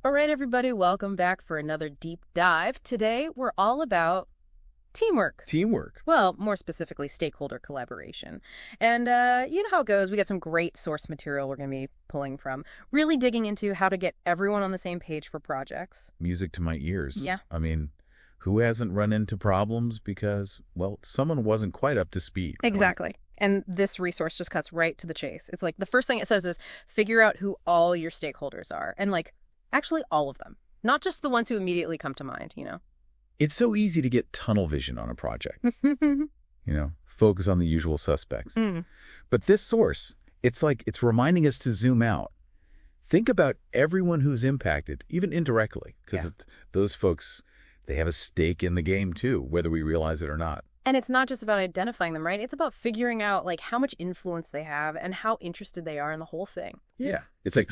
All right, everybody, welcome back for another deep dive. Today, we're all about teamwork. Teamwork. Well, more specifically, stakeholder collaboration. And you know how it goes. We got some great source material we're going to be pulling from, really digging into how to get everyone on the same page for projects. Music to my ears. Yeah. I mean, who hasn't run into problems because, well, someone wasn't quite up to speed? Exactly. And this resource just cuts right to the chase. It's like the first thing it says is figure out who all your stakeholders are. And actually all of them, not just the ones who immediately come to mind, you know? It's so easy to get tunnel vision on a project. Focus on the usual suspects. But this source, it's reminding us to zoom out. Think about everyone who's impacted, even indirectly, because those folks, they have a stake in the game too, whether we realize it or not. And it's not just about identifying them, right? It's about figuring out how much influence they have and how interested they are in the whole thing. Yeah. It's like,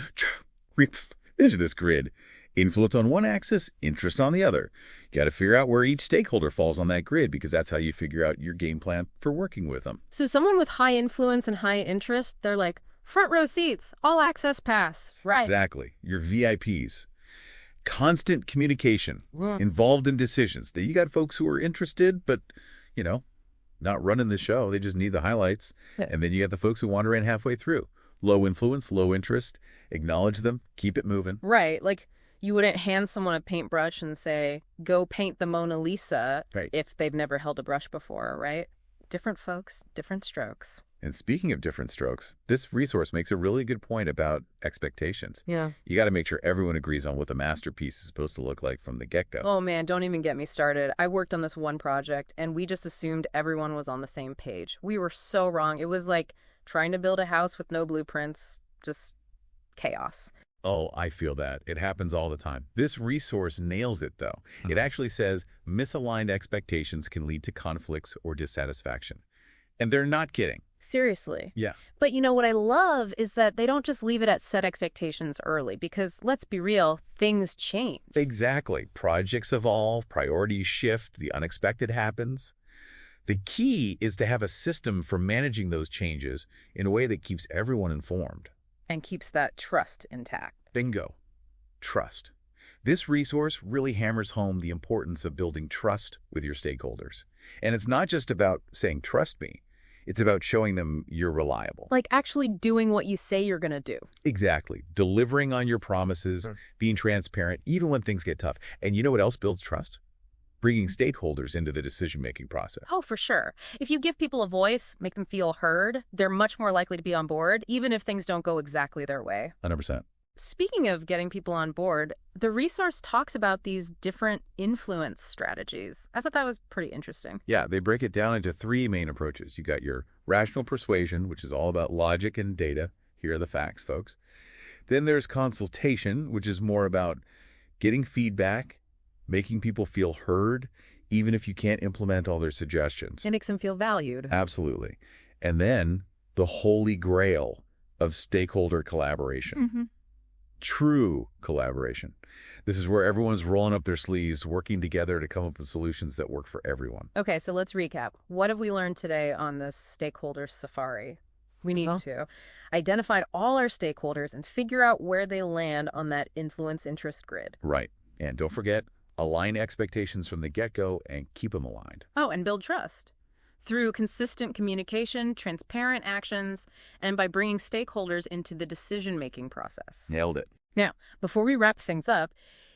vision this grid. Influence on one axis, interest on the other. You got to figure out where each stakeholder falls on that grid because that's how you figure out your game plan for working with them. So someone with high influence and high interest, they're like, front row seats, all access pass. Right. Exactly. Your VIPs. Constant communication, involved in decisions. You got folks who are interested, but, not running the show. They just need the highlights. Yeah. And then you got the folks who wander in halfway through. Low influence, low interest. Acknowledge them. Keep it moving. Right. You wouldn't hand someone a paintbrush and say, go paint the Mona Lisa if they've never held a brush before, right? Different folks, different strokes. And speaking of different strokes, this resource makes a really good point about expectations. Yeah. You got to make sure everyone agrees on what the masterpiece is supposed to look like from the get-go. Oh, man, don't even get me started. I worked on this one project, and we just assumed everyone was on the same page. We were so wrong. It was like trying to build a house with no blueprints, just chaos. Oh, I feel that. It happens all the time. This resource nails it, though. It actually says misaligned expectations can lead to conflicts or dissatisfaction. And they're not kidding. Seriously. Yeah. But what I love is that they don't just leave it at set expectations early, because let's be real, things change. Exactly. Projects evolve, priorities shift, the unexpected happens. The key is to have a system for managing those changes in a way that keeps everyone informed. And keeps that trust intact. Bingo. Trust. This resource really hammers home the importance of building trust with your stakeholders. And it's not just about saying, trust me. It's about showing them you're reliable. Like actually doing what you say you're going to do. Exactly. Delivering on your promises, being transparent, even when things get tough. And you know what else builds trust? Bringing stakeholders into the decision-making process. Oh, for sure. If you give people a voice, make them feel heard, they're much more likely to be on board, even if things don't go exactly their way. 100%. Speaking of getting people on board, the resource talks about these different influence strategies. I thought that was pretty interesting. Yeah, they break it down into three main approaches. You got your rational persuasion, which is all about logic and data. Here are the facts, folks. Then there's consultation, which is more about getting feedback, making people feel heard, even if you can't implement all their suggestions. It makes them feel valued. Absolutely. And then the holy grail of stakeholder collaboration. True collaboration. This is where everyone's rolling up their sleeves, working together to come up with solutions that work for everyone. Okay, so let's recap. What have we learned today on this stakeholder safari? We need to identify all our stakeholders and figure out where they land on that influence interest grid. Right. And don't forget, align expectations from the get-go and keep them aligned. Oh, and build trust. Through consistent communication, transparent actions, and by bringing stakeholders into the decision-making process. Nailed it. Now, before we wrap things up,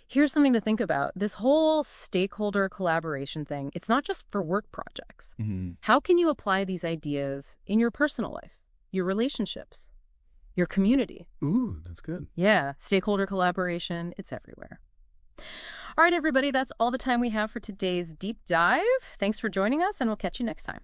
here's something to think about. This whole stakeholder collaboration thing, it's not just for work projects. How can you apply these ideas in your personal life, your relationships, your community? Ooh, that's good. Yeah, stakeholder collaboration, it's everywhere. All right, everybody, that's all the time we have for today's deep dive. Thanks for joining us, and we'll catch you next time.